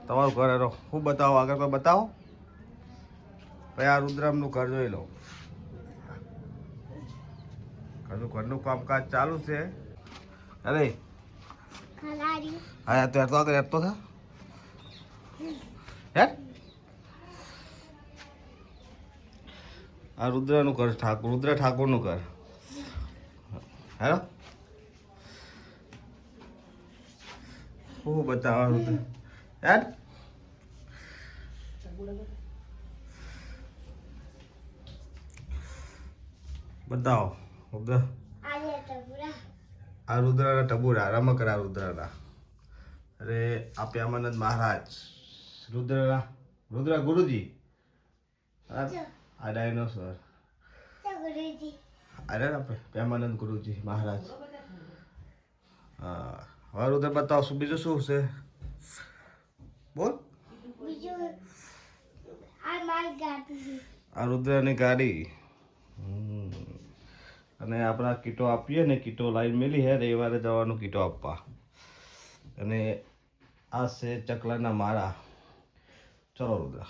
તમારું ઘર હેરો હું બતાવો આગળ કોઈ બતાવો ભાઈ આ રુદ્રામનું ઘર જોઈ લો ઘરનું કામકાજ ચાલુ છે અરે હા તો હેરતો આગળ હેરતો થા હેર આ રુદ્રનું ઘર રુદ્ર ઠાકોરનું ઘર હેરો હું બતાવવા રુદ્ર યાર બતાવો રુદ્ર આ રુદ્રના ટબુરા રમકડા રુદ્રના અરે આ પ્યામાનંદ મહારાજ રુદ્ર ગુરુજી આ ડાયનોસોર અરે પ્યામાનંદ ગુરુજી મહારાજ હા હવે રુદ્ર બતાવો શું બીજું શું છે બોલ આ રુદ્રની ગાડી અને આપણા કીટો આપીએ ને કીટો લાઈન મેલી હે રવિવારે જવાનું કીટો આપવા અને આ છે ચકલાના માળા ચલો રુદ્ર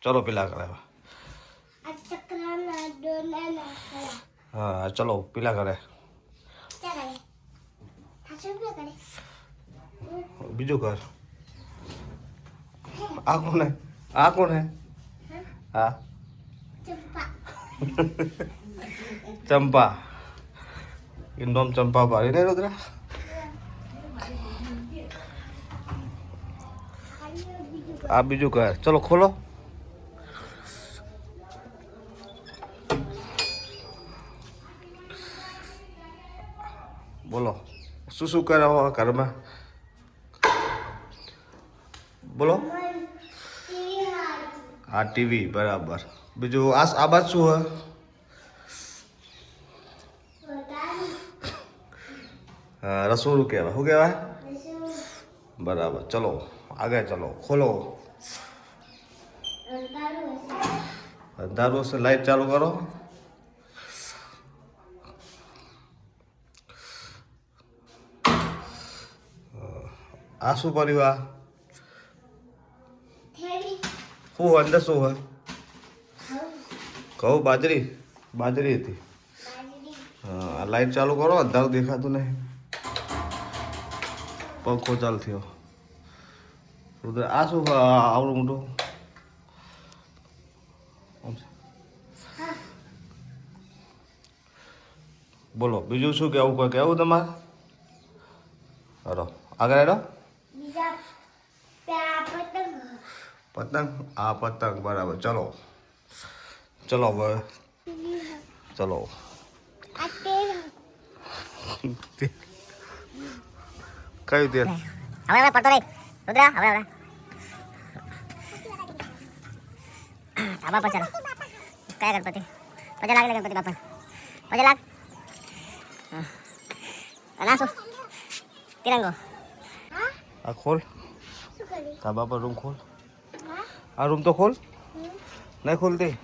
ચલો પેલા કરાવવા હા ચલો પેલા કરે બીજું કર આ કોણ હે હા ચંપા ઇન્દોમ ચંપા પાડી ને રુદ્ર આ બીજું કર ચલો ખોલો બોલો શું કરે ઘરમાં બોલો હા ટીવી બરાબર બીજું આ બાદ શું હે રસોડું કહેવાય શું કહેવાય બરાબર ચલો આગળ ચલો ખોલો અંધારું હશે લાઈટ ચાલુ કરો આ શું કર્યું આ શું હોય અંદર શું હોય કહું બાજરી હતી હા લાઈટ ચાલુ કરો અંધારું દેખાતું નહીં પંખો ચાલુ થયો રુદ્ર આ શું આવડું મોટું બોલો બીજું શું કેવું કોઈ કેવું તમારે હરો આગળ હેડો પતંગ આ પતંગ બરાબર ચલો ચલો હવે ચલો કયું તેલ હવે પડતો નહીં રુદ્રા હવે ધાબા પર ચાલો કયા ગણપતિ પજા લાગે ગણપતિ બાપા પજા લાગ ના શું તિરંગો આ ખોલ ધાબા પર રૂમ ખોલ આ રૂમ તો ખોલ નહીં ખોલતી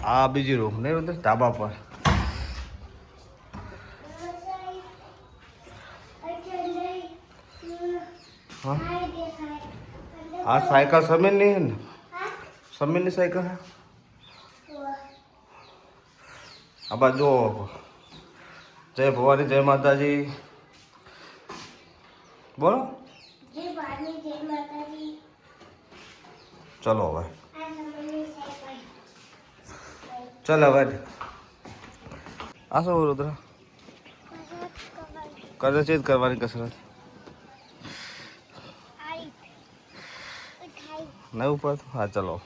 આ બીજી રૂમ નહીં રુદ્ર ધાબા પર આ સાયકલ સમીરની है ना સમીરની સાયકલ है આ બાજુ જય ભવાની જય માતાજી બોલો ચલો હવે ચાલ હવે આ શું રુદ્ર કસરત જ કરવાની કસરત નહીં ઉપર હા ચલો